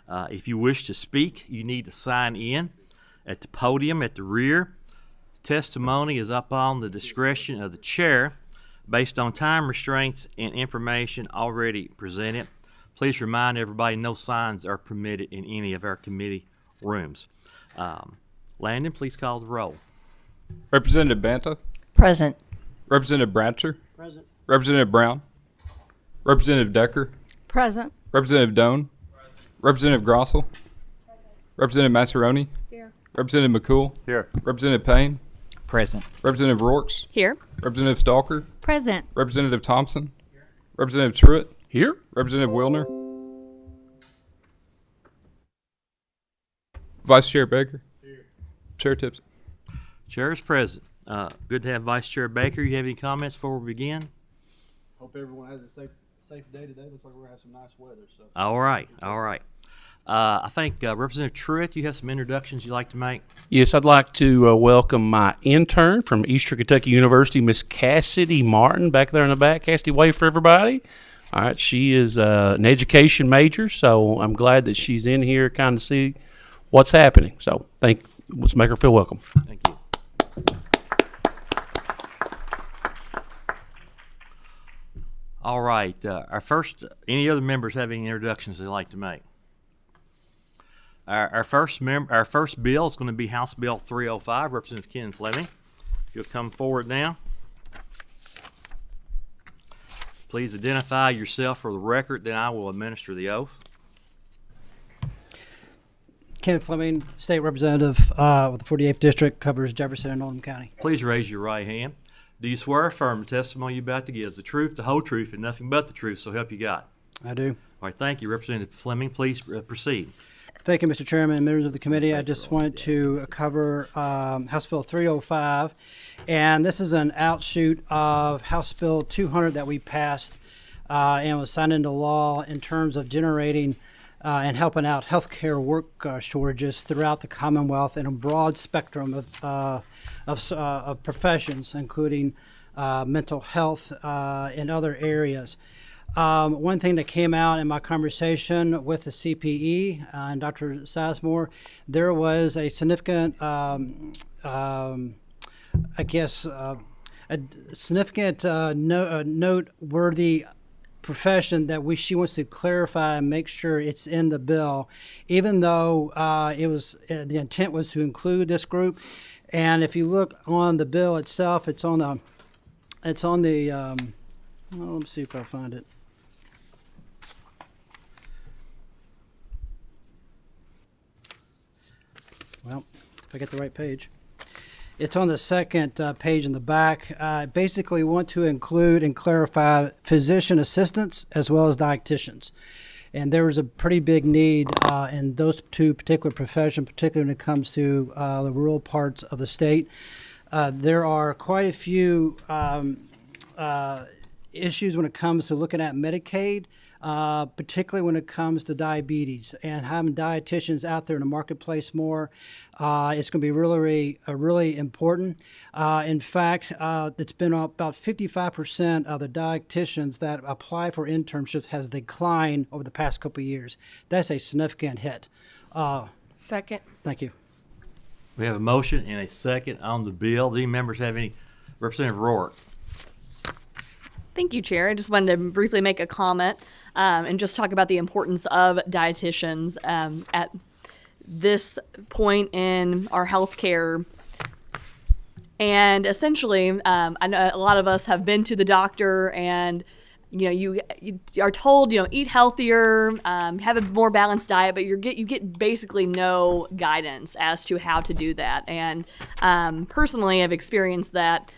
If you wish to speak, you need to sign in at the podium at the rear. Testimony is up on the discretion of the chair based on time restraints and information already presented. Please remind everybody no signs are permitted in any of our committee rooms. Landon, please call the roll. Representative Banta. Present. Representative Bratcher. Present. Representative Brown. Representative Decker. Present. Representative Doan. Representative Grossel. Representative Massaroni. Here. Representative McCool. Here. Representative Payne. Present. Representative Rorks. Here. Representative Stalker. Present. Representative Thompson. Representative Truitt. Here. Representative Wilner. Vice Chair Baker. Here. Chair Tipson. Chair is present. Good to have Vice Chair Baker. You have any comments before we begin? Hope everyone has a safe day today. Looks like we're gonna have some nice weather. So. All right. I think Representative Truitt, you have some introductions you'd like to make. Yes, I'd like to welcome my intern from Eastern Kentucky University, Miss Cassidy Martin, back there in the back. Cassidy, wave for everybody. All right, she is an education major, so I'm glad that she's in here kind of see what's happening. So let's make her feel welcome. Thank you. All right. Any other members have any introductions they'd like to make? Our first bill is going to be House Bill 305. Representative Ken Fleming, if you'll come forward now. Please identify yourself for the record, then I will administer the oath. Ken Fleming, State Representative with the 48th District, covers Jefferson and Oldham County. Please raise your right hand. Do you swear or affirm the testimony you're about to give is the truth, the whole truth, and nothing but the truth, so help you God? I do. All right, thank you. Representative Fleming, please proceed. Thank you, Mr. Chairman and members of the committee. I just wanted to cover House Bill 305, and this is an outshoot of House Bill 200 that we passed and was signed into law in terms of generating and helping out healthcare work shortages throughout the Commonwealth in a broad spectrum of professions, including mental health and other areas. One thing that came out in my conversation with the CPE and Dr. Sizemore, there was a significant, noteworthy profession that she wants to clarify and make sure it's in the bill, even though the intent was to include this group. And if you look on the bill itself, let me see if I find it. Well, if I get the right page. It's on the second page in the back. Basically want to include and clarify physician assistants as well as dietitians. And there was a pretty big need in those two particular professions, particularly when it comes to the rural parts of the state. There are quite a few issues when it comes to looking at Medicaid, particularly when it comes to diabetes, and having dietitians out there in the marketplace more. It's going to be really important. In fact, it's been about 55% of the dietitians that apply for internships has declined over the past couple of years. That's a significant hit. Second. Thank you. We have a motion and a second on the bill. Do any members have any? Representative Rourke. Thank you, Chair. I just wanted to briefly make a comment and just talk about the importance of dietitians at this point in our healthcare. And essentially, I know a lot of us have been to the doctor, and you are told eat healthier, have a more balanced diet, but you get basically no guidance as to how to do that. And personally, I've experienced that.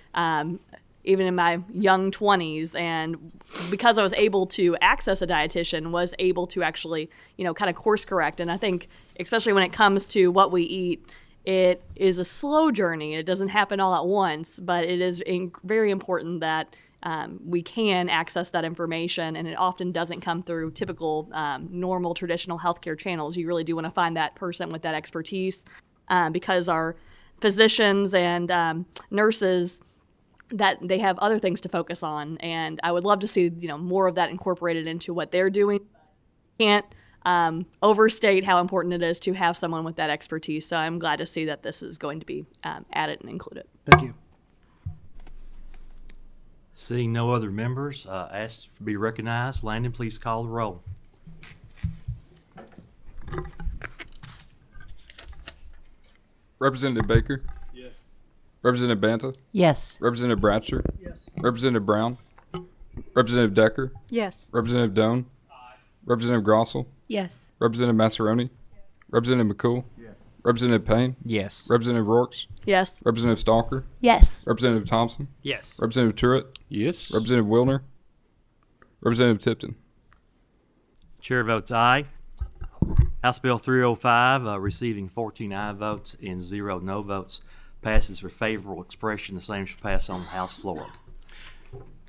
Even in my young 20s, and because I was able to access a dietitian, was able to actually, kind of course correct. And I think, especially when it comes to what we eat, it is a slow journey. It doesn't happen all at once, but it is very important that we can access that information, and it often doesn't come through typical, normal, traditional healthcare channels. You really do want to find that person with that expertise, because our physicians and nurses, that they have other things to focus on, and I would love to see more of that incorporated into what they're doing. Can't overstate how important it is to have someone with that expertise. So I'm glad to see that this is going to be added and included. Thank you. Seeing no other members asked to be recognized, Landon, please call the roll. Representative Baker. Yes. Representative Banta. Yes. Representative Bratcher. Yes. Representative Brown. Representative Decker. Yes. Representative Doan. Representative Grossel. Yes. Representative Massaroni. Representative McCool. Yes. Representative Payne. Yes. Representative Rorks. Yes. Representative Stalker. Yes. Representative Thompson. Yes. Representative Truitt. Yes. Representative Wilner. Representative Tipton. Chair votes aye. House Bill 305, receiving 14 aye votes and 0 no votes, passes for favorable expression. The same shall pass on the House floor.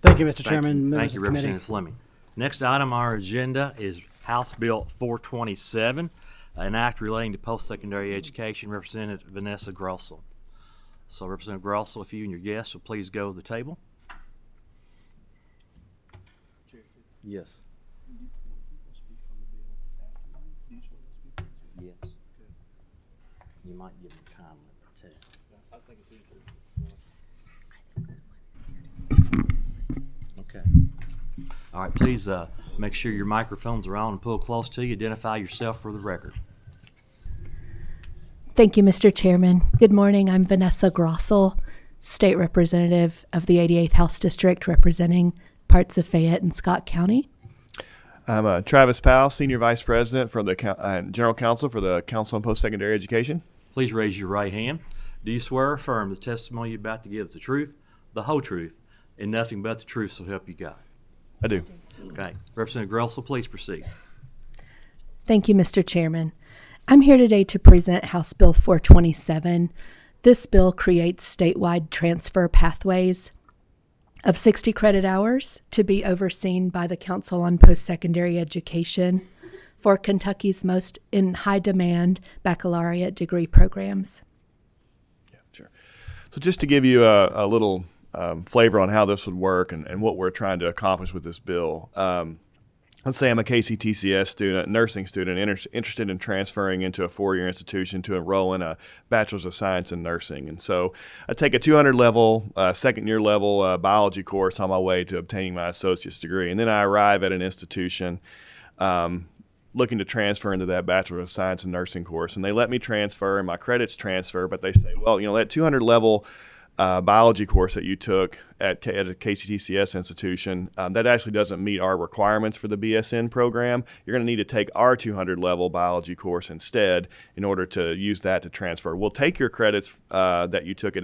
Thank you, Mr. Thank Chairman. you. Members Thank you, of the committee. Representative Fleming. Next item on our agenda is House Bill 427, an act relating to post-secondary education. Representative Vanessa Grossel. So, Representative Grossel, if you and your guests will please go to the table. Yes. Yes. You might give them time limit too. Okay. All right, please make sure your microphones are on and pull close to you. Identify yourself for the record. Thank you, Mr. Chairman. Good morning. I'm Vanessa Grossel, State Representative of the 88th House District, representing parts of Fayette and Scott County. I'm Travis Powell, Senior Vice President for the General Counsel for the Council on Post-Secondary Education. Please raise your right hand. Do you swear or affirm the testimony you're about to give is the truth, the whole truth, and nothing but the truth, so help you God? I do. Okay. Representative Grossel, please proceed. Thank you, Mr. Chairman. I'm here today to present House Bill 427. This bill creates statewide transfer pathways of 60 credit hours to be overseen by the Council on Post-Secondary Education for Kentucky's most in high demand baccalaureate degree programs. Yeah, sure. So just to give you a little flavor on how this would work and what we're trying to accomplish with this bill. Let's say I'm a KCTCS student, nursing student, interested in transferring into a four-year institution to enroll in a Bachelor's of Science in Nursing. And so I take a 200-level, second-year level biology course on my way to obtaining my associate's degree. And then I arrive at an institution looking to transfer into that Bachelor of Science in Nursing course. And they let me transfer, and my credits transfer, but they say, well, that 200-level biology course that you took at a KCTCS institution, that actually doesn't meet our requirements for the BSN program. You're going to need to take our 200-level biology course instead in order to use that to transfer. We'll take your credits that you took at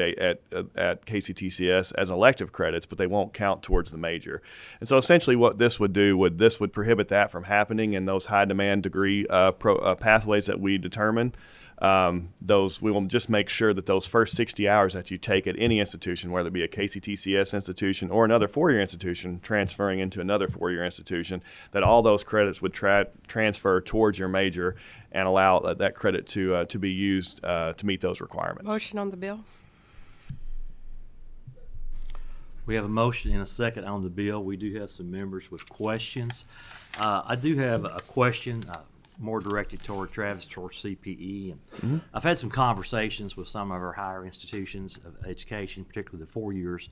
KCTCS as elective credits, but they won't count towards the major. And so essentially what this would do would prohibit that from happening in those high-demand degree pathways that we determine. We will just make sure that those first 60 hours that you take at any institution, whether it be a KCTCS institution or another four-year institution transferring into another four-year institution, that all those credits would transfer towards your major and allow that credit to be used to meet those requirements. Motion on the bill. We have a motion and a second on the bill. We do have some members with questions. I do have a question more directed toward Travis, toward CPE. And I've had some conversations with some of our higher institutions of education, particularly the 4 years.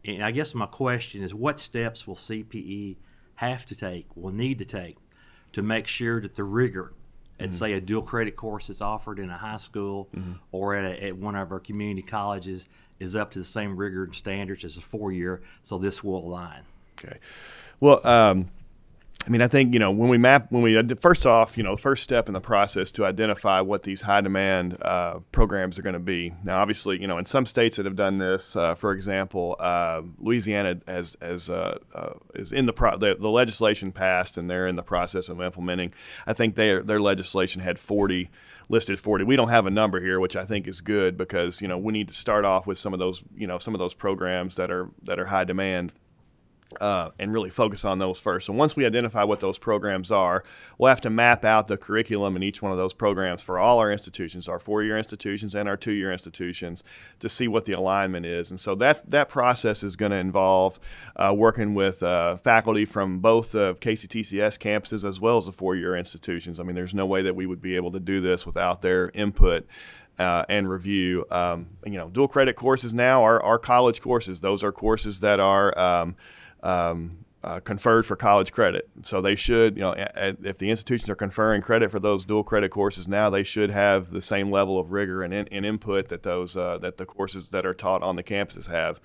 And I guess my question is, what steps will CPE will need to take to make sure that the rigor at, say, a dual credit course that's offered in a high school or at one of our community colleges is up to the same rigor and standards as a 4-year, so this will align? Okay. Well, I think, first off, the first step in the process to identify what these high demand programs are going to be. Now, obviously, in some states that have done this, for example, Louisiana is in the legislation passed and they're in the process of implementing. I think their legislation had listed 40. We don't have a number here, which I think is good because, we need to start off with some of those programs that are high demand. and really focus on those first. So once we identify what those programs are, we'll have to map out the curriculum in each one of those programs for all our institutions, our 4-year institutions and our 2-year institutions, to see what the alignment is. And so that process is going to involve working with faculty from both KCTCS campuses as well as the 4-year institutions. I mean, there's no way that we would be able to do this without their input and review. Dual credit courses now are college courses. Those are courses that are conferred for college credit. So they should, if the institutions are conferring credit for those dual credit courses now, they should have the same level of rigor and input that that the courses that are taught on the campuses have.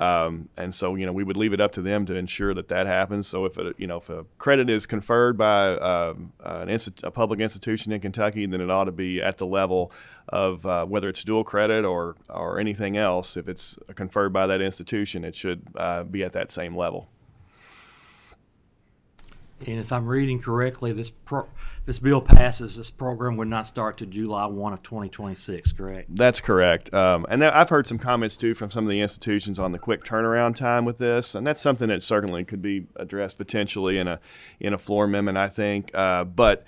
And so, we would leave it up to them to ensure that happens. So if a credit is conferred by a public institution in Kentucky, then it ought to be at the level of whether it's dual credit or anything else. If it's conferred by that institution, it should be at that same level. And if I'm reading correctly, this bill passes, this program would not start to July 1 of 2026, correct? That's correct. And I've heard some comments, too, from some of the institutions on the quick turnaround time with this, and that's something that certainly could be addressed potentially in a floor amendment, I think. But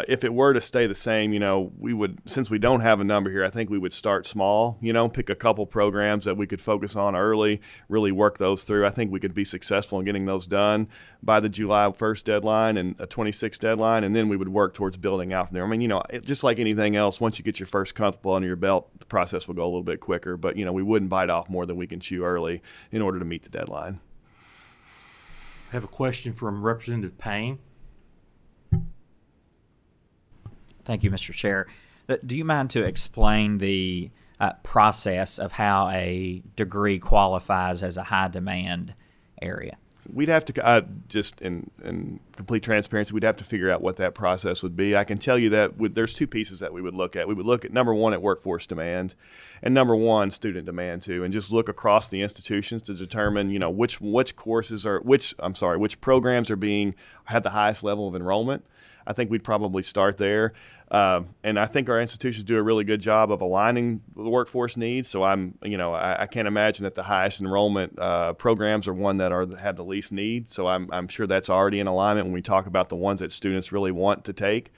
if it were to stay the same, we would, since we don't have a number here, I think we would start small, pick a couple programs that we could focus on early, really work those through. I think we could be successful in getting those done by the July 1st deadline and a 26th deadline, and then we would work towards building out from there. I mean, just like anything else, once you get your first couple under your belt, the process will go a little bit quicker, but, we wouldn't bite off more than we can chew early in order to meet the deadline. I have a question from Representative Payne. Thank you, Mr. Chair. Do you mind to explain the process of how a degree qualifies as a high demand area? We'd have to, just in complete transparency, we'd have to figure out what that process would be. I can tell you that there's two pieces that we would look at. We would look at, number one, at workforce demand, and number one, student demand too, and just look across the institutions to determine, which programs have the highest level of enrollment. I think we'd probably start there. And I think our institutions do a really good job of aligning the workforce needs. So I can't imagine that the highest enrollment programs are one that have the least need. So I'm sure that's already in alignment when we talk about the ones that students really want to take.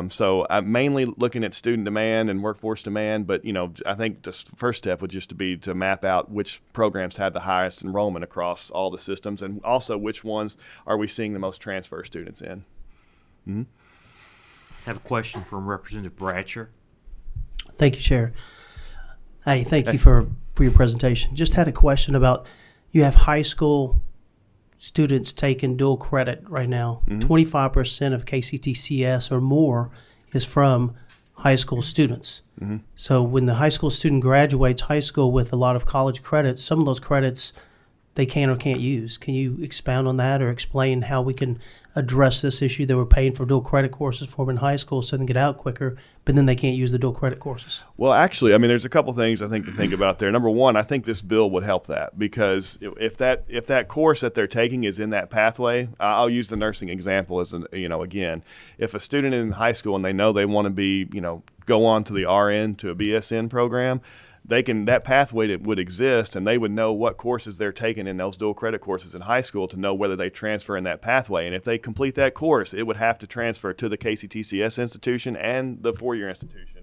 So I'm mainly looking at student demand and workforce demand. But, I think the first step would just be to map out which programs have the highest enrollment across all the systems, and also which ones are we seeing the most transfer students in. Mm-hmm. I have a question from Representative Bratcher. Thank you, Chair. Hey, thank you for your presentation. Just had a question about, you have high school students taking dual credit right now. 25% of KCTCS or more is from high school students. So when the high school student graduates high school with a lot of college credits, some of those credits they can or can't use. Can you expound on that or explain how we can address this issue that we're paying for dual credit courses for them in high school so they can get out quicker, but then they can't use the dual credit courses? Well, actually, there's a couple things I think to think about there. Number one, I think this bill would help that, because if that course that they're taking is in that pathway, I'll use the nursing example as again, if a student in high school and they know they want to be, go on to the RN to a BSN program, that pathway would exist, and they would know what courses they're taking in those dual credit courses in high school to know whether they transfer in that pathway. And if they complete that course, it would have to transfer to the KCTCS institution and the 4-year institution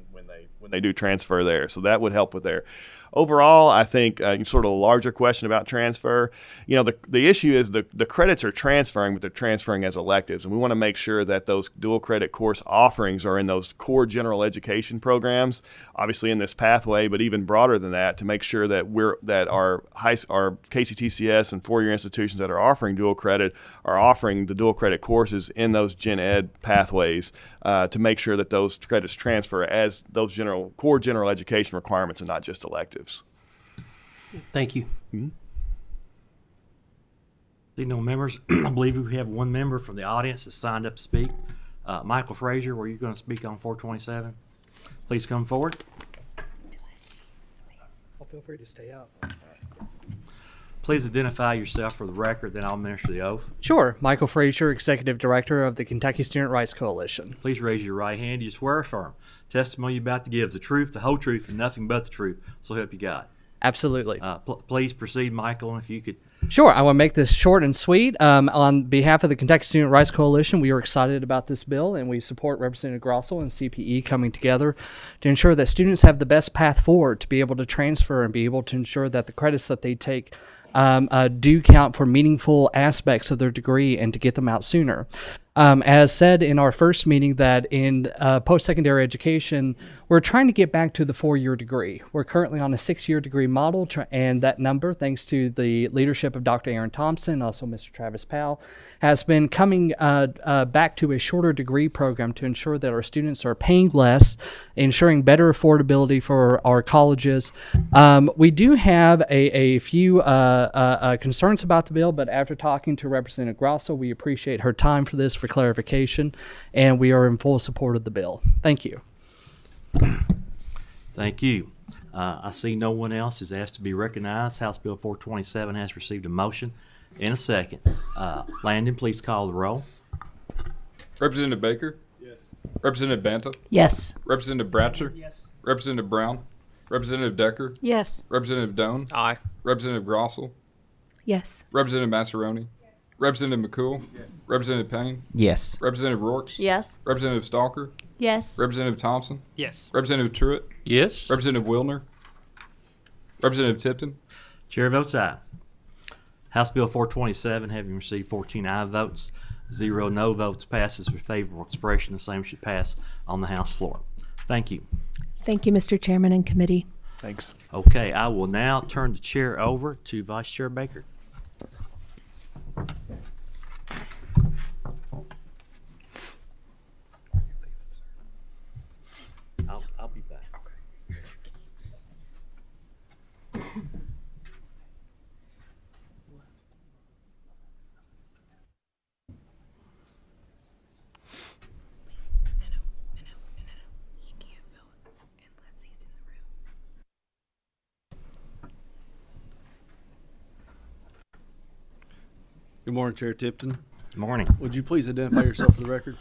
when they do transfer there. So that would help with there. Overall, I think sort of a larger question about transfer, the issue is the credits are transferring, but they're transferring as electives. And we want to make sure that those dual credit course offerings are in those core general education programs, obviously in this pathway, but even broader than that, to make sure that our KCTCS and 4-year institutions that are offering dual credit are offering the dual credit courses in those gen ed pathways to make sure that those credits transfer as those core general education requirements and not just electives. Thank you. See no members. I believe we have one member from the audience that signed up to speak. Michael Frazier, were you going to speak on 427? Please come forward. Well, feel free to stay out. Please identify yourself for the record, then I'll administer the oath. Sure. Michael Frazier, Executive Director of the Kentucky Student Rights Coalition. Please raise your right hand. Do you swear or affirm testimony you're about to give is the truth, the whole truth, and nothing but the truth, so help you God? Absolutely. Please proceed, Michael, and if you could Sure, I want to make this short and sweet. On behalf of the Kentucky Student Rights Coalition, we are excited about this bill, and we support Representative Grossell and CPE coming together to ensure that students have the best path forward to be able to transfer and be able to ensure that the credits that they take do count for meaningful aspects of their degree and to get them out sooner. As said in our first meeting, that in post-secondary education, we're trying to get back to the 4-year degree. We're currently on a 6-year degree model, and that number, thanks to the leadership of Dr. Aaron Thompson, also Mr. Travis Powell, has been coming back to a shorter degree program to ensure that our students are paying less, ensuring better affordability for our colleges. We do have a few concerns about the bill, but after talking to Representative Grosso, we appreciate her time for this for clarification, and we are in full support of the bill. Thank you. Thank you. I see no one else is asked to be recognized. House Bill 427 has received a motion and a second. Landon, please call the roll. Representative Baker? Yes. Representative Banta? Yes. Representative Bratcher? Yes. Representative Brown? Representative Decker? Yes. Representative Doan? Aye. Representative Grossell? Yes. Representative Massaroni? Yes. Representative McCool? Yes. Representative Payne? Yes. Representative Rourke? Yes. Representative Stalker? Yes. Representative Thompson? Yes. Representative Truitt? Yes. Representative Wilner? Representative Tipton? Chair votes aye. House Bill 427, having received 14 aye votes, 0 no votes, passes with favorable expression. The same should pass on the House floor. Thank you. Thank you, Mr. Chairman and committee. Thanks. Okay, I will now turn the chair over to Vice Chair Baker. I'll be back. Good morning, Chair Tipton. Good morning. Would you please identify yourself for the record?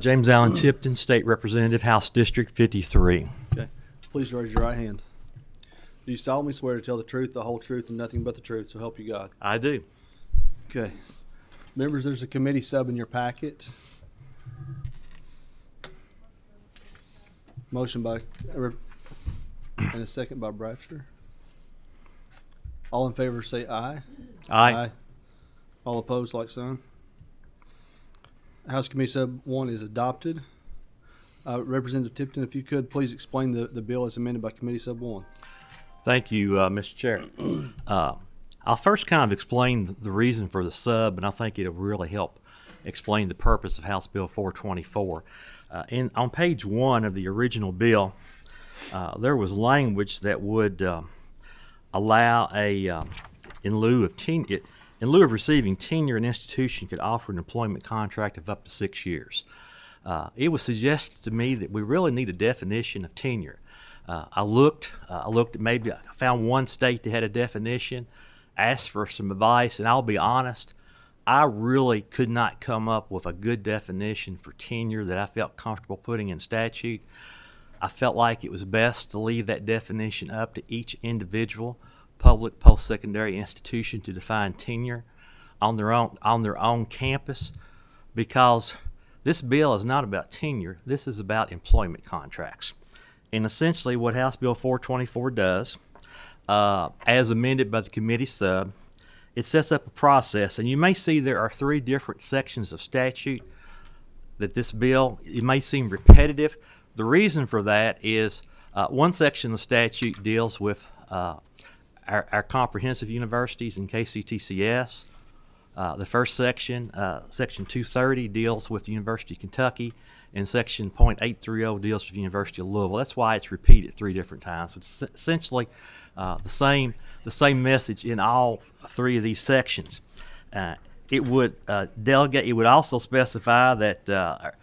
James Allen Tipton, State Representative, House District 53. Okay. Please raise your right hand. Do you solemnly swear to tell the truth, the whole truth, and nothing but the truth, so help you God? I do. Okay. Members, there's a committee sub in your packet. Motion by, and a second by Bratcher. All in favor say aye. Aye. All opposed, like sign. House Committee Sub 1 is adopted. Representative Tipton, if you could, please explain the bill as amended by Committee Sub 1. Thank you, Mr. Chair. I'll first kind of explain the reason for the sub, and I think it'll really help explain the purpose of House Bill 424. On page 1 of the original bill, there was language that would allow in lieu of receiving tenure, an institution could offer an employment contract of up to 6 years. It was suggested to me that we really need a definition of tenure. I looked at maybe I found one state that had a definition, asked for some advice, and I'll be honest, I really could not come up with a good definition for tenure that I felt comfortable putting in statute. I felt like it was best to leave that definition up to each individual public post-secondary institution to define tenure on their own campus, because this bill is not about tenure. This is about employment contracts. And essentially what House Bill 424 does, as amended by the committee sub, it sets up a process, and you may see there are 3 different sections of statute that this bill, it may seem repetitive. The reason for that is one section of the statute deals with our comprehensive universities in KCTCS. The first section, Section 230, deals with the University of Kentucky, and Section .830 deals with the University of Louisville. That's why it's repeated 3 different times. It's essentially the same message in all 3 of these sections. It would delegate. It would also specify that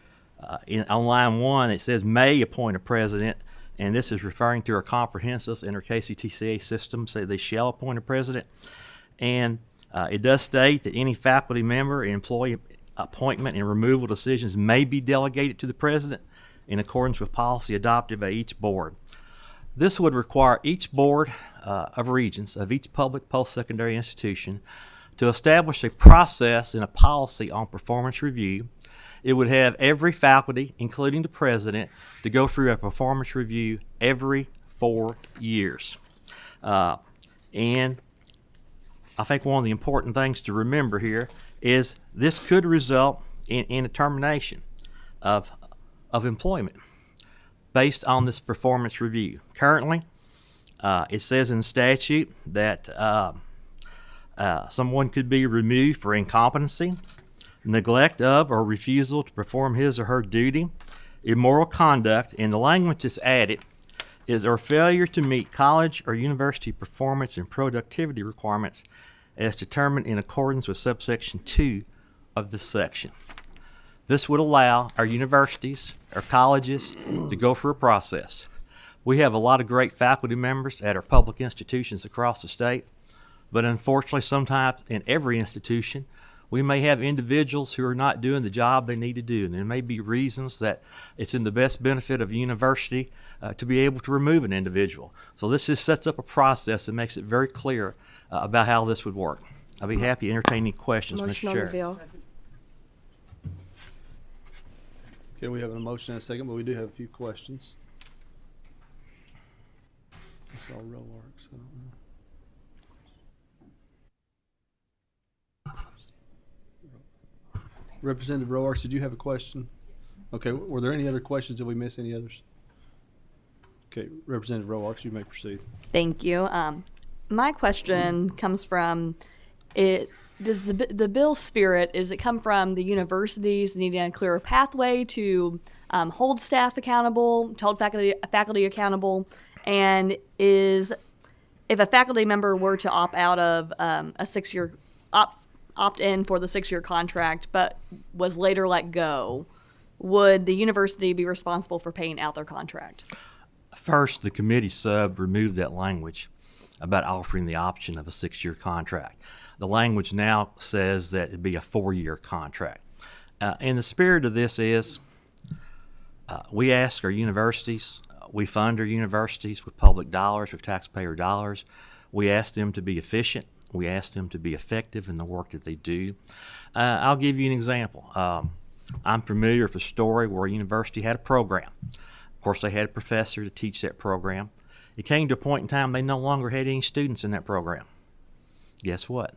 on line 1 it says may appoint a president, and this is referring to our comprehensive and our KCTCA system. So they shall appoint a president, and it does state that any faculty member, employee appointment, and removal decisions may be delegated to the president in accordance with policy adopted by each board. This would require each board of regents of each public post-secondary institution to establish a process and a policy on performance review. It would have every faculty, including the president, to go through a performance review every 4 years. And I think one of the important things to remember here is this could result in a termination of employment based on this performance review. Currently, it says in statute that someone could be removed for incompetency, neglect of or refusal to perform his or her duty, immoral conduct, and the language that's added is or failure to meet college or university performance and productivity requirements as determined in accordance with subsection 2 of this section. This would allow our universities, our colleges, to go through a process. We have a lot of great faculty members at our public institutions across the state, but unfortunately sometimes in every institution we may have individuals who are not doing the job they need to do, and there may be reasons that it's in the best benefit of a university to be able to remove an individual. So this just sets up a process that makes it very clear about how this would work. I'll be happy to entertain any questions, Motion Mr. on the Chair. bill. Okay, we have a motion and a second, but we do have a few questions. I saw row arcs. I don't know. Representative Roarks, did you have a question? Okay, were there any other questions? Did we miss any others? Okay, Representative Roarks, you may proceed. Thank you. My question comes from it. Does the bill's spirit, does it come from the universities needing a clearer pathway to hold staff accountable, to hold faculty accountable, and if a faculty member were to opt out of a 6-year opt in for the 6-year contract, but was later let go, would the university be responsible for paying out their contract? First, the committee sub removed that language about offering the option of a 6-year contract. The language now says that it'd be a 4-year contract. And the spirit of this is we ask our universities, we fund our universities with public dollars, with taxpayer dollars. We ask them to be efficient. We ask them to be effective in the work that they do. I'll give you an example. I'm familiar with a story where a university had a program. Of course, they had a professor to teach that program. It came to a point in time they no longer had any students in that program. Guess what?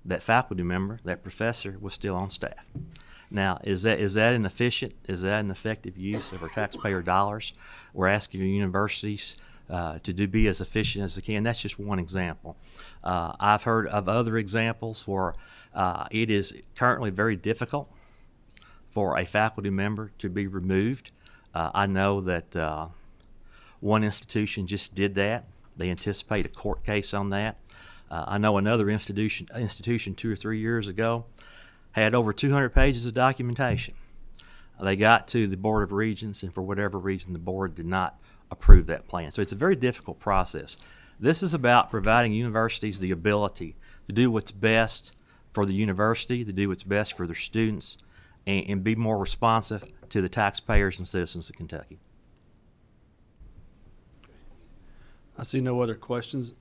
That faculty member, that professor, was still on staff. Now, is that an efficient, is that an effective use of our taxpayer dollars? We're asking universities to be as efficient as they can. That's just one example. I've heard of other examples where it is currently very difficult for a faculty member to be removed. I know that one institution just did that. They anticipate a court case on that. I know another institution 2 or 3 years ago had over 200 pages of documentation. They got to the Board of Regents, and for whatever reason, the board did not approve that plan. So it's a very difficult process. This is about providing universities the ability to do what's best for the university, to do what's best for their students, and be more responsive to the taxpayers and citizens of Kentucky. I see no other questions.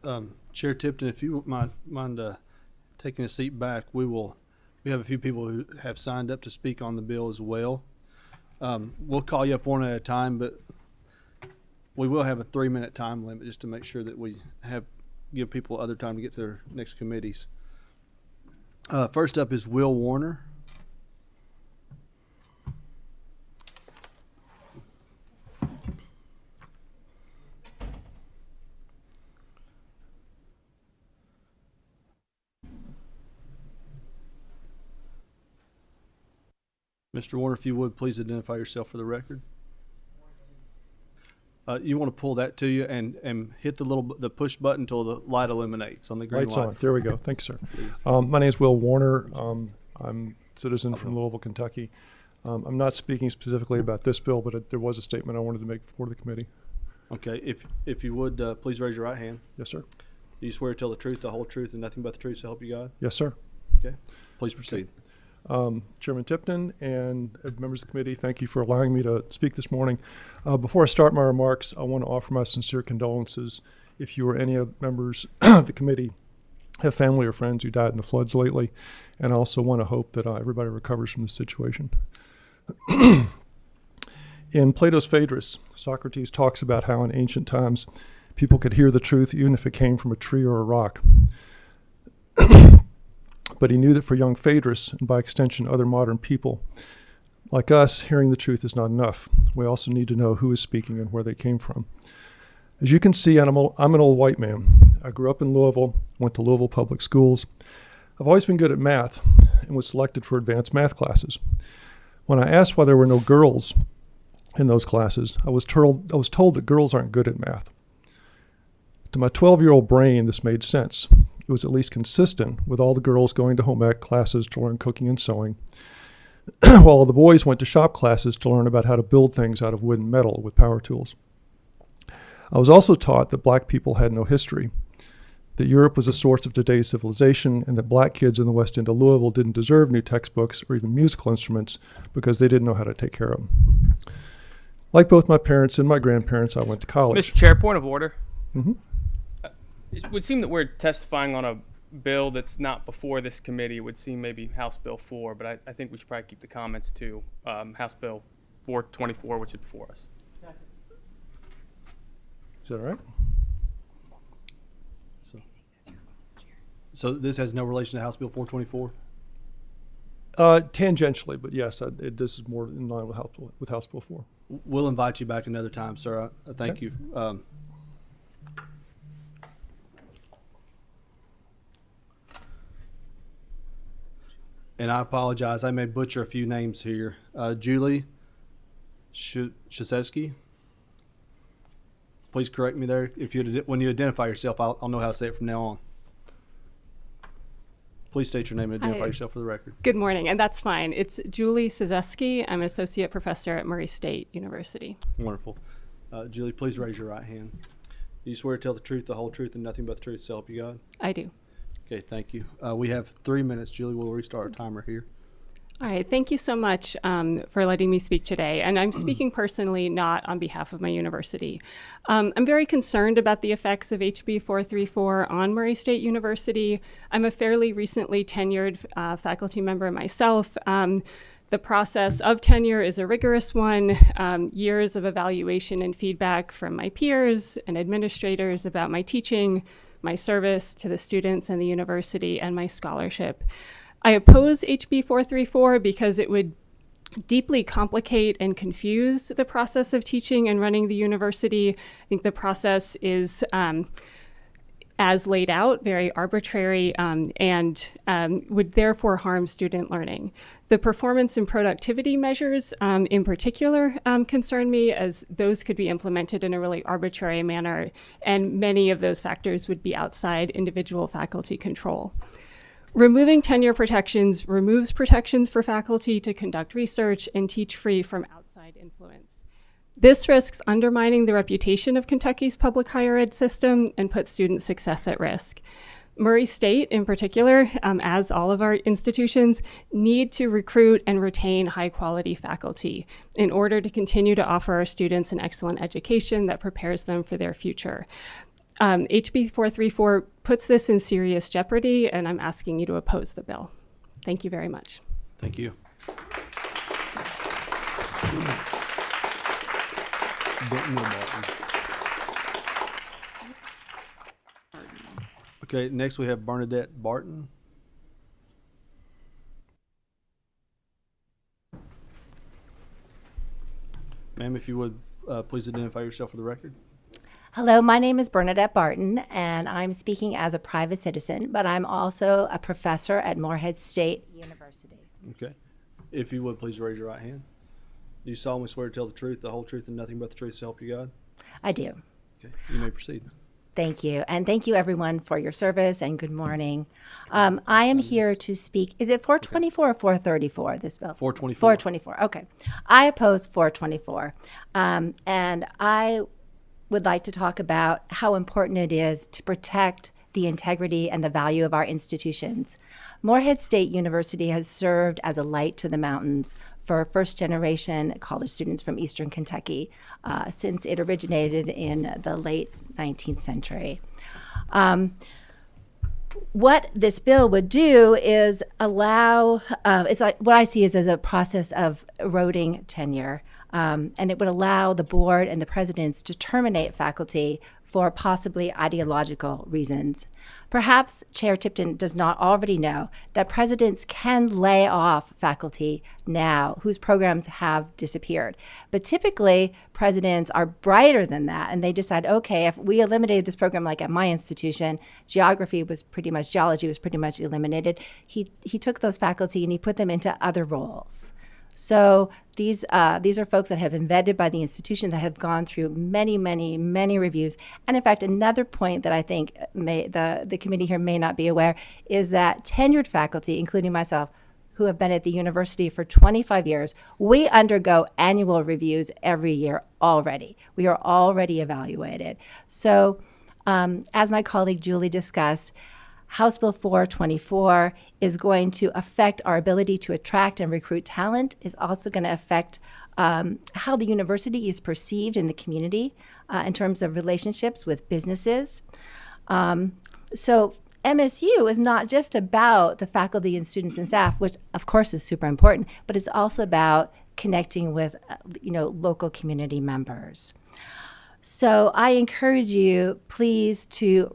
Chair Tipton, if you mind taking a seat back, we have a few people who have signed up to speak on the bill as well. We'll call you up one at a time, but we will have a 3-minute time limit just to make sure that we give people other time to get to their next committees. First up is Will Warner. Mr. Warner, if you would, please identify yourself for the record. You want to pull that to you and hit the push button until the light illuminates on the green Light's light. on. There we go. Thanks, sir. My name is Will Warner. I'm a citizen from Louisville, Kentucky. I'm not speaking specifically about this bill, but there was a statement I wanted to make before the committee. Okay. If you would, please raise your right hand. Yes, sir. Do you swear to tell the truth, the whole truth, and nothing but the truth, so help you God? Yes, sir. Okay. Please proceed. Chairman Tipton and members of the committee, thank you for allowing me to speak this morning. Before I start my remarks, I want to offer my sincere condolences if you or any of members of the committee have family or friends who died in the floods lately, and I also want to hope that everybody recovers from this situation. In Plato's Phaedrus, Socrates talks about how in ancient times people could hear the truth even if it came from a tree or a rock. But he knew that for young Phaedrus, and by extension other modern people, like us, hearing the truth is not enough. We also need to know who is speaking and where they came from. As you can see, I'm an old white man. I grew up in Louisville, went to Louisville public schools. I've always been good at math and was selected for advanced math classes. When I asked why there were no girls in those classes, I was told that girls aren't good at math. To my 12-year-old brain, this made sense. It was at least consistent with all the girls going to home ec classes to learn cooking and sewing, while the boys went to shop classes to learn about how to build things out of wood and metal with power tools. I was also taught that black people had no history, that Europe was a source of today's civilization, and that black kids in the West End of Louisville didn't deserve new textbooks or even musical instruments because they didn't know how to take care of them. Like both my parents and my grandparents, I went to college. Mr. Chair, point of order. Mhm. It would seem that we're testifying on a bill that's not before this committee. It would seem maybe House Bill 4, but I think we should probably keep the comments to House Bill 424, which is before us. Is that all right? So this has no relation to House Bill 424? Tangentially, but yes, this is more in line with House Bill 4. We'll invite you back another time, sir. Thank Okay. you. And I apologize. I may butcher a few names here. Julie Shasesky. Please correct me there. When you identify yourself, I'll know how to say it from now on. Please state your name and identify yourself for the record. Good morning, and that's fine. It's Julie Szewski. I'm associate professor at Murray State University. Wonderful. Julie, please raise your right hand. Do you swear to tell the truth, the whole truth, and nothing but the truth, so help you God? I do. Okay, thank you. We have 3 minutes. Julie, we'll restart our timer here. All right, thank you so much for letting me speak today. And I'm speaking personally, not on behalf of my university. I'm very concerned about the effects of HB 434 on Murray State University. I'm a fairly recently tenured faculty member myself. The process of tenure is a rigorous one. Years of evaluation and feedback from my peers and administrators about my teaching, my service to the students and the university, and my scholarship. I oppose HB 434 because it would deeply complicate and confuse the process of teaching and running the university. I think the process is, as laid out, very arbitrary and would therefore harm student learning. The performance and productivity measures in particular concern me, as those could be implemented in a really arbitrary manner, and many of those factors would be outside individual faculty control. Removing tenure protections removes protections for faculty to conduct research and teach free from outside influence. This risks undermining the reputation of Kentucky's public higher ed system and puts student success at risk. Murray State, in particular, as all of our institutions, need to recruit and retain high-quality faculty in order to continue to offer our students an excellent education that prepares them for their future. HB 434 puts this in serious jeopardy, and I'm asking you to oppose the bill. Thank you very much. Thank you. Okay, next we have Bernadette Barton. Ma'am, if you would please identify yourself for the record. Hello, my name is Bernadette Barton, and I'm speaking as a private citizen, but I'm also a professor at Morehead State University. Okay. If you would please raise your right hand. Do you solemnly swear to tell the truth, the whole truth, and nothing but the truth, so help you God? I do. Okay, you may proceed. Thank you. And thank you, everyone, for your service, and good morning. I am here to speak. Is it 424 or 434, this bill? 424. 424, okay. I oppose 424. And I would like to talk about how important it is to protect the integrity and the value of our institutions. Morehead State University has served as a light to the mountains for first-generation college students from Eastern Kentucky since it originated in the late 19th century. what this bill would do is allow, it's like what I see is as a process of eroding tenure. And it would allow the board and the presidents to terminate faculty for possibly ideological reasons. Perhaps Chair Tipton does not already know that presidents can lay off faculty now whose programs have disappeared. But typically, presidents are brighter than that, and they decide, okay, if we eliminated this program, like at my institution, geology was pretty much eliminated. He took those faculty and he put them into other roles. So these are folks that have been vetted by the institution, that have gone through many, many, many reviews. And in fact, another point that I think the committee here may not be aware is that tenured faculty, including myself, who have been at the university for 25 years, we undergo annual reviews every year already. We are already evaluated. So as my colleague Julie discussed, House Bill 424 is going to affect our ability to attract and recruit talent, is also going to affect how the university is perceived in the community in terms of relationships with businesses. So MSU is not just about the faculty and students and staff, which of course is super important, but it's also about connecting with local community members. So I encourage you, please, to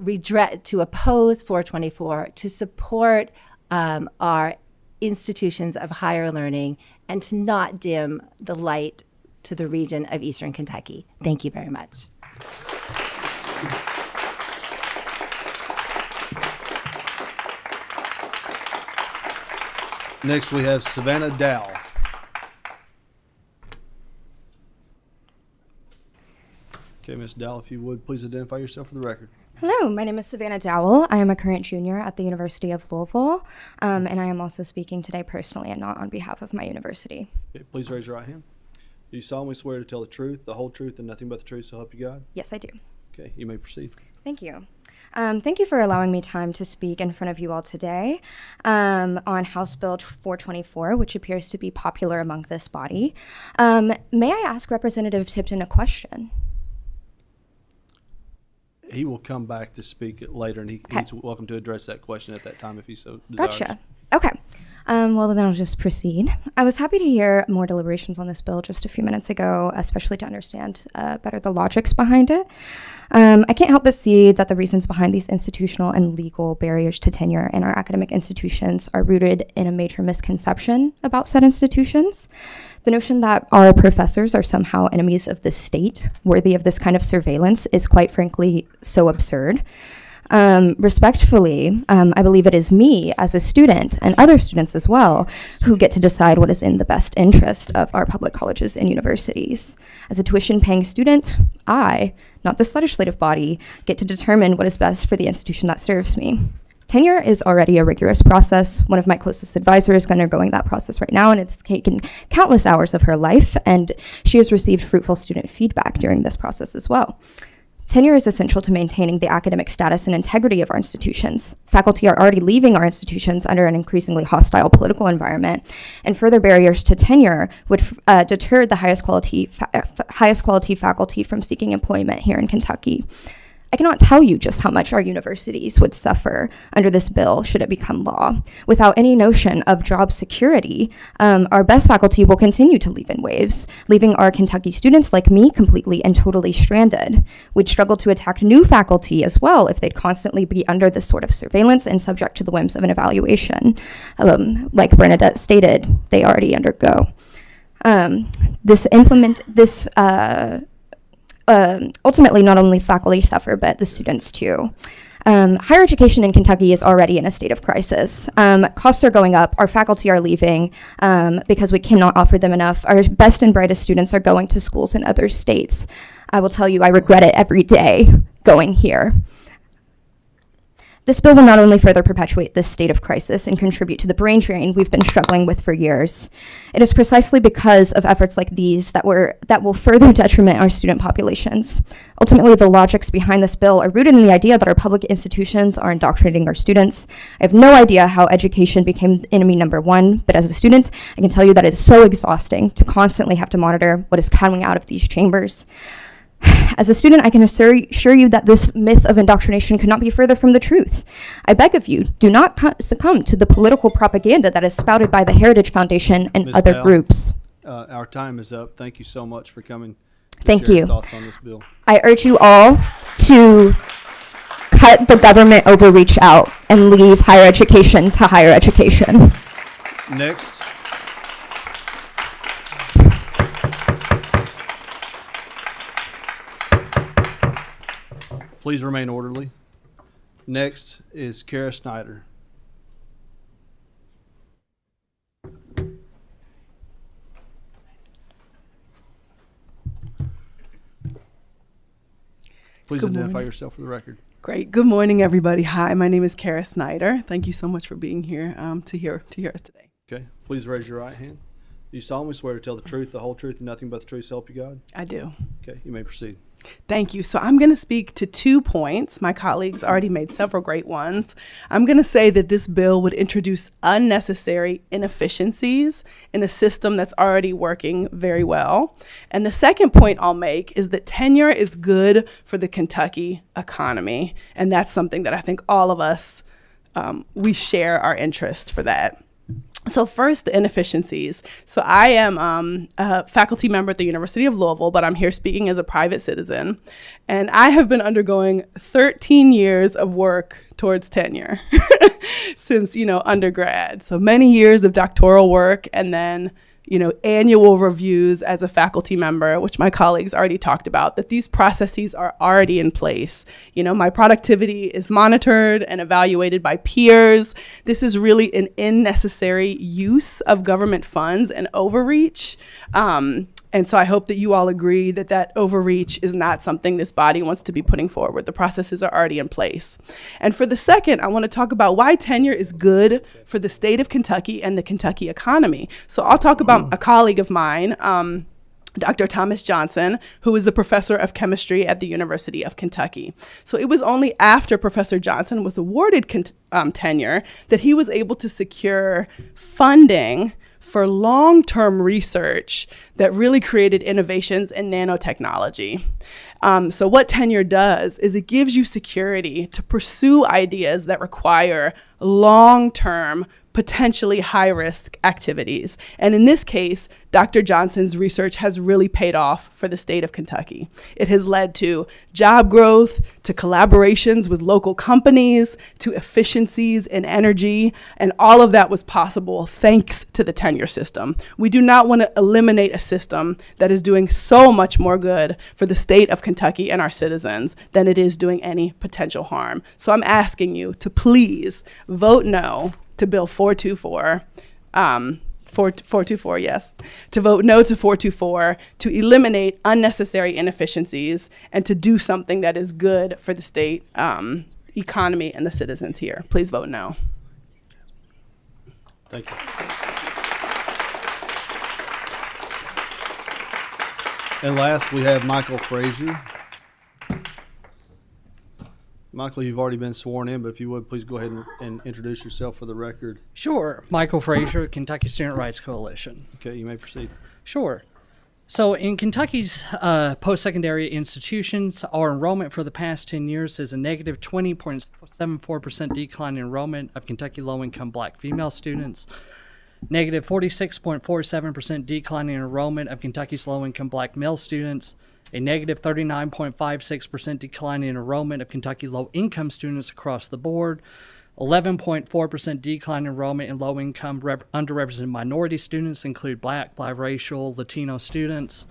oppose 424, to support our institutions of higher learning, and to not dim the light to the region of Eastern Kentucky. Thank you very much. Next, we have Savannah Dow. Okay, Ms. Dowell, if you would, please identify yourself for the record. Hello, my name is Savannah Dowell. I am a current junior at the University of Louisville, and I am also speaking today personally and not on behalf of my university. Okay, please raise your right hand. Do you solemnly swear to tell the truth, the whole truth, and nothing but the truth, so help you God? Yes, I do. Okay, you may proceed. Thank you. Thank you for allowing me time to speak in front of you all today on House Bill 424, which appears to be popular among this body. May I ask Representative Tipton a question? He will come back to speak later, and he's welcome to address that question at that time if he so desires. Gotcha. Okay. Well, then I'll just proceed. I was happy to hear more deliberations on this bill just a few minutes ago, especially to understand better the logics behind it. I can't help but see that the reasons behind these institutional and legal barriers to tenure in our academic institutions are rooted in a major misconception about said institutions. The notion that our professors are somehow enemies of the state, worthy of this kind of surveillance, is quite frankly so absurd. Respectfully, I believe it is me as a student and other students as well who get to decide what is in the best interest of our public colleges and universities. As a tuition-paying student, I, not this legislative body, get to determine what is best for the institution that serves me. Tenure is already a rigorous process. One of my closest advisors is undergoing that process right now, and it's taken countless hours of her life, and she has received fruitful student feedback during this process as well. Tenure is essential to maintaining the academic status and integrity of our institutions. Faculty are already leaving our institutions under an increasingly hostile political environment, and further barriers to tenure would deter the highest quality faculty from seeking employment here in Kentucky. I cannot tell you just how much our universities would suffer under this bill should it become law. Without any notion of job security, our best faculty will continue to leave in waves, leaving our Kentucky students like me completely and totally stranded. We'd struggle to attract new faculty as well if they'd constantly be under this sort of surveillance and subject to the whims of an evaluation. Like Bernadette stated, they already undergo. Ultimately, not only faculty suffer, but the students too. Higher education in Kentucky is already in a state of crisis. Costs are going up, our faculty are leaving because we cannot offer them enough. Our best and brightest students are going to schools in other states. I will tell you, I regret it every day going here. This bill will not only further perpetuate this state of crisis and contribute to the brain drain we've been struggling with for years. It is precisely because of efforts like these that will further detriment our student populations. Ultimately, the logics behind this bill are rooted in the idea that our public institutions are indoctrinating our students. I have no idea how education became enemy number one, but as a student, I can tell you that it is so exhausting to constantly have to monitor what is coming out of these chambers. As a student, I can assure you that this myth of indoctrination could not be further from the truth. I beg of you, do not succumb to the political propaganda that is spouted by the Heritage Foundation and Ms. other Dow, groups. Our time is up. Thank you so much for coming. To Thank share your you. thoughts on this bill. I urge you all to cut the government overreach out and leave higher education to higher education. Next. Please remain orderly. Next is Kara Snyder. Please Good identify morning. yourself for the record. Great. Good morning, everybody. Hi, my name is Kara Snyder. Thank you so much for being here to hear us today. Okay. Please raise your right hand. Do you solemnly swear to tell the truth, the whole truth, and nothing but the truth, so help you God? I do. Okay. You may proceed. Thank you. So I'm going to speak to 2 points. My colleagues already made several great ones. I'm going to say that this bill would introduce unnecessary inefficiencies in a system that's already working very well. And the second point I'll make is that tenure is good for the Kentucky economy. And that's something that I think all of us, we share our interest for that. So first, the inefficiencies. So I am a faculty member at the University of Louisville, but I'm here speaking as a private citizen. And I have been undergoing 13 years of work towards tenure since, undergrad. So many years of doctoral work and then, annual reviews as a faculty member, which my colleagues already talked about, that these processes are already in place. My productivity is monitored and evaluated by peers. This is really an unnecessary use of government funds and overreach. And so I hope that you all agree that that overreach is not something this body wants to be putting forward. The processes are already in place. And for the second, I want to talk about why tenure is good for the state of Kentucky and the Kentucky economy. So I'll talk about a colleague of mine, Dr. Thomas Johnson, who is a professor of chemistry at the University of Kentucky. So it was only after Professor Johnson was awarded tenure that he was able to secure funding for long-term research that really created innovations in nanotechnology. So what tenure does is it gives you security to pursue ideas that require long-term, potentially high-risk activities. And in this case, Dr. Johnson's research has really paid off for the state of Kentucky. It has led to job growth, to collaborations with local companies, to efficiencies in energy, and all of that was possible thanks to the tenure system. We do not want to eliminate a system that is doing so much more good for the state of Kentucky and our citizens than it is doing any potential harm. So I'm asking you to please vote no to Bill 424, 424, yes, to vote no to 424, to eliminate unnecessary inefficiencies, and to do something that is good for the state economy and the citizens here. Please vote no. Thank you. And last, we have Michael Frazier. Michael, you've already been sworn in, but if you would, please go ahead and introduce yourself for the record. Sure. Michael Frazier, Kentucky Student Rights Coalition. Okay, you may proceed. Sure. So in Kentucky's post-secondary institutions, our enrollment for the past 10 years is a negative 20.74% decline in enrollment of Kentucky low-income black female students, negative 46.47% decline in enrollment of Kentucky's low-income black male students, a negative 39.56% decline in enrollment of Kentucky low-income students across the board, 11.4% decline in enrollment in low-income underrepresented minority students, include black, biracial, Latino students,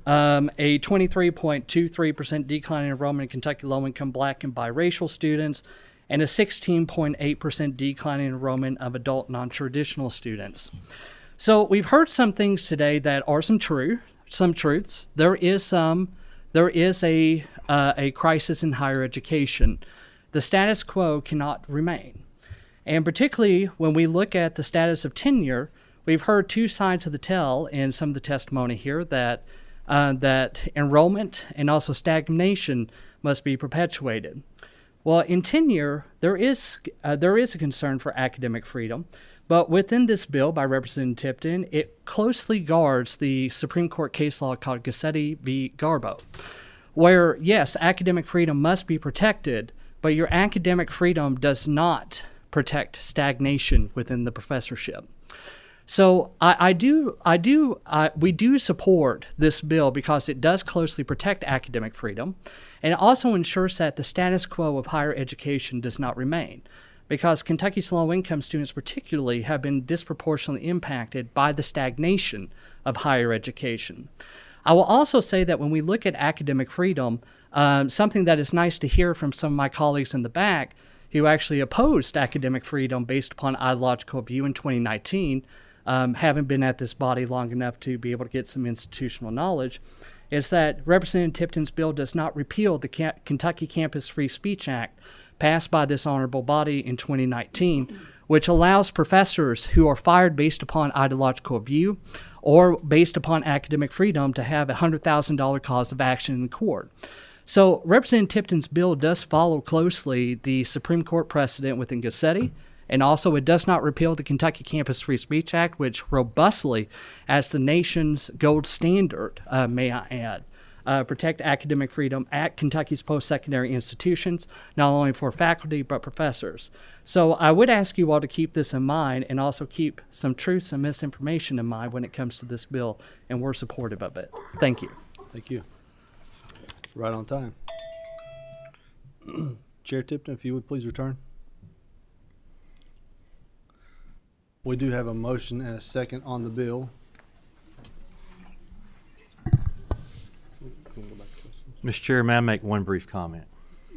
a 23.23% decline in enrollment in Kentucky low-income black and biracial students, and a 16.8% decline in enrollment of adult non-traditional students. So we've heard some things today that are some truths. There is a crisis in higher education. The status quo cannot remain. And particularly when we look at the status of tenure, we've heard 2 sides of the tale in some of the testimony here that enrollment and also stagnation must be perpetuated. Well, in tenure, there is a concern for academic freedom, but within this bill by Representative Tipton, it closely guards the Supreme Court case law called Gassetti v. Garbo. where, yes, academic freedom must be protected, but your academic freedom does not protect stagnation within the professorship. So we do support this bill because it does closely protect academic freedom, and it also ensures that the status quo of higher education does not remain, because Kentucky's low-income students particularly have been disproportionately impacted by the stagnation of higher education. I will also say that when we look at academic freedom, something that is nice to hear from some of my colleagues in the back who actually opposed academic freedom based upon ideological view in 2019, having been at this body long enough to be able to get some institutional knowledge, is that Representative Tipton's bill does not repeal the Kentucky Campus Free Speech Act passed by this honorable body in 2019, which allows professors who are fired based upon ideological view or based upon academic freedom to have a $100,000 cause of action in court. So Representative Tipton's bill does follow closely the Supreme Court precedent within Gassetti, and also it does not repeal the Kentucky Campus Free Speech Act, which robustly, as the nation's gold standard, may I add, protect academic freedom at Kentucky's post-secondary institutions, not only for faculty but professors. So I would ask you all to keep this in mind and also keep some truths and misinformation in mind when it comes to this bill, and we're supportive of it. Thank you. Thank you. Right on time. Chair Tipton, if you would please return. We do have a motion and a second on the bill. Mr. Chair, may I make one brief comment?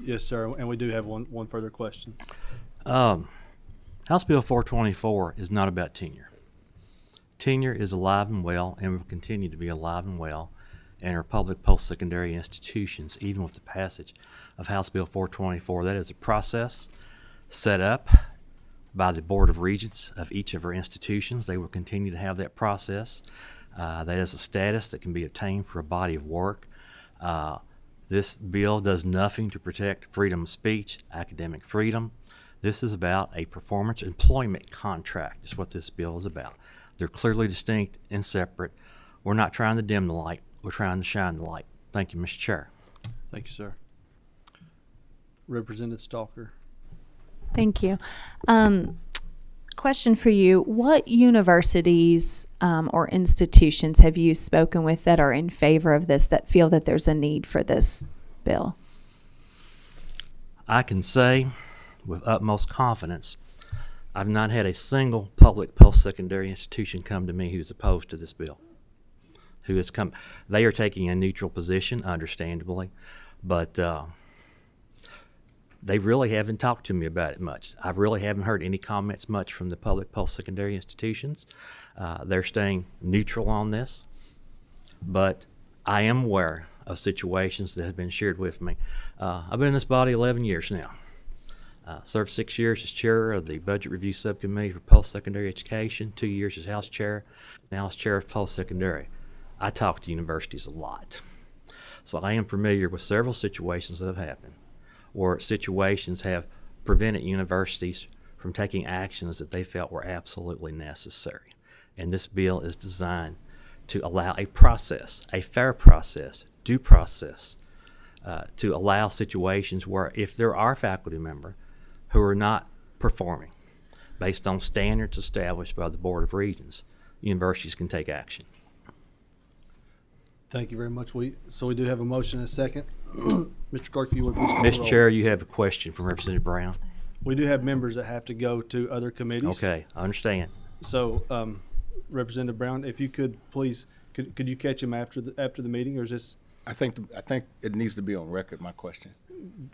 Yes, sir, and we do have one further question. House Bill 424 is not about tenure. Tenure is alive and well and will continue to be alive and well in our public post-secondary institutions, even with the passage of House Bill 424. That is a process set up by the Board of Regents of each of our institutions. They will continue to have that process. That is a status that can be obtained for a body of work. This bill does nothing to protect freedom of speech, academic freedom. This is about a performance employment contract is what this bill is about. They're clearly distinct and separate. We're not trying to dim the light. We're trying to shine the light. Thank you, Mr. Chair. Thank you, sir. Representative Stalker. Thank you. Question for you. What universities or institutions have you spoken with that are in favor of this, that feel that there's a need for this bill? I can say with utmost confidence, I've not had a single public post-secondary institution come to me who's opposed to this bill. Who has come? They are taking a neutral position, understandably, but they really haven't talked to me about it much. I really haven't heard any comments much from the public post-secondary institutions. They're staying neutral on this, but I am aware of situations that have been shared with me. I've been in this body 11 years now. Served 6 years as chair of the Budget Review Subcommittee for Post-Secondary Education, 2 years as House Chair, now as Chair of Post-Secondary. I talk to universities a lot. So I am familiar with several situations that have happened where situations have prevented universities from taking actions that they felt were absolutely necessary. And this bill is designed to allow a process, a fair process, due process, to allow situations where if there are faculty members who are not performing based on standards established by the Board of Regents, universities can take action. Thank you very much. So we do have a motion and a second. Mr. Clerk, you would please call the Mr. roll. Chair, you have a question from Representative Brown. We do have members that have to go to other committees. Okay, I understand. So, Representative Brown, if you could please, could you catch him after the meeting, or is this? I think it needs to be on record, my question.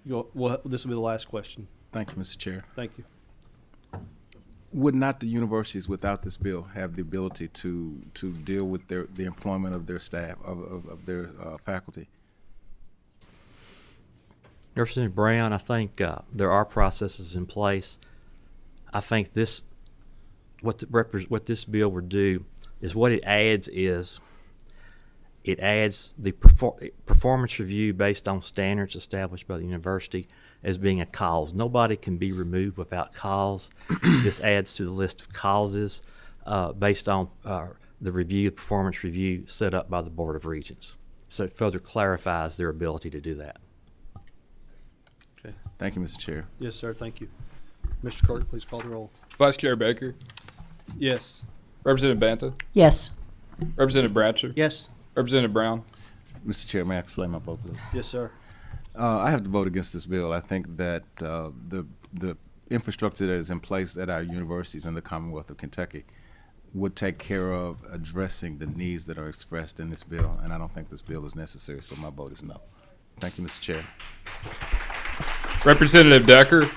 Well, this will be the last question. Thank you, Mr. Chair. Thank you. Would not the universities without this bill have the ability to deal with the employment of their staff, of their faculty? Representative Brown, I think there are processes in place. I think what this bill would do is what it adds the performance review based on standards established by the university as being a cause. Nobody can be removed without cause. This adds to the list of causes based on the performance review set up by the Board of Regents. So it further clarifies their ability to do that. Okay. Thank you, Mr. Chair. Yes, sir. Thank you. Mr. Clerk, please call the roll. Vice Chair Baker, Yes. Representative Banta, Yes. Representative Bratcher, Yes. Representative Brown. Mr. Chair, may I explain my vote, please? Yes, sir. I have to vote against this bill. I think that the infrastructure that is in place at our universities in the Commonwealth of Kentucky would take care of addressing the needs that are expressed in this bill, and I don't think this bill is necessary, so my vote is no. Thank you, Mr. Chair. Representative Decker,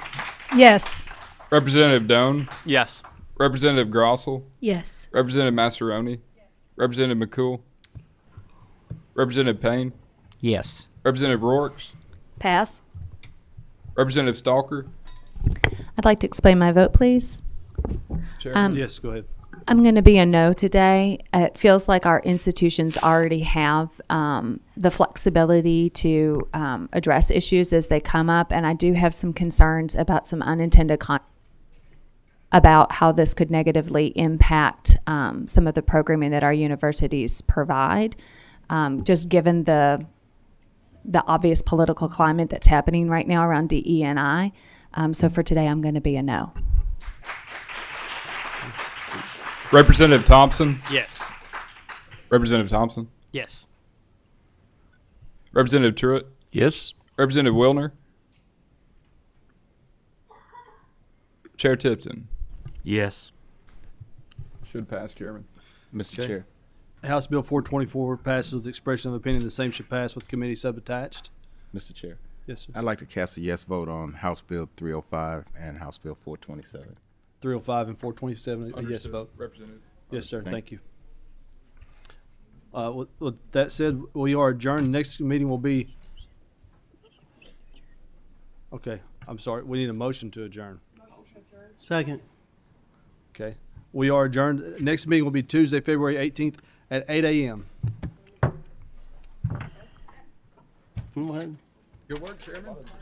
Yes. Representative Doan, Yes. Representative Grossel, Yes. Representative Massaroni, Representative McCool, Representative Payne, Yes. Representative Rourke, Pass. Representative Stalker. I'd like to explain my vote, please. Chair. Yes, go ahead. I'm going to be a no today. It feels like our institutions already have the flexibility to address issues as they come up, and I do have some concerns about some unintended about how this could negatively impact some of the programming that our universities provide, just given the obvious political climate that's happening right now around DE&I. So for today, I'm going to be a no. Representative Thompson, Yes. Representative Thompson, Yes. Representative Truitt, Yes. Representative Wilner, Chair Tipton. Yes. Should pass, Chairman. Mr. Okay. Chair. House Bill 424 passes with the expression of opinion the same should pass with committee subattached. Mr. Chair. Yes, sir. I'd like to cast a yes vote on House Bill 305 and House Bill 427. 305 and 427, a yes Understood. vote. Representative. Yes, sir. Thank Thank you. With that said, we are adjourned. Next meeting will be. Okay, I'm sorry. We need a motion to adjourn. Second. Okay. We are adjourned. Next meeting will be Tuesday, February 18th at 8 a.m. Go ahead. Good work, Chairman.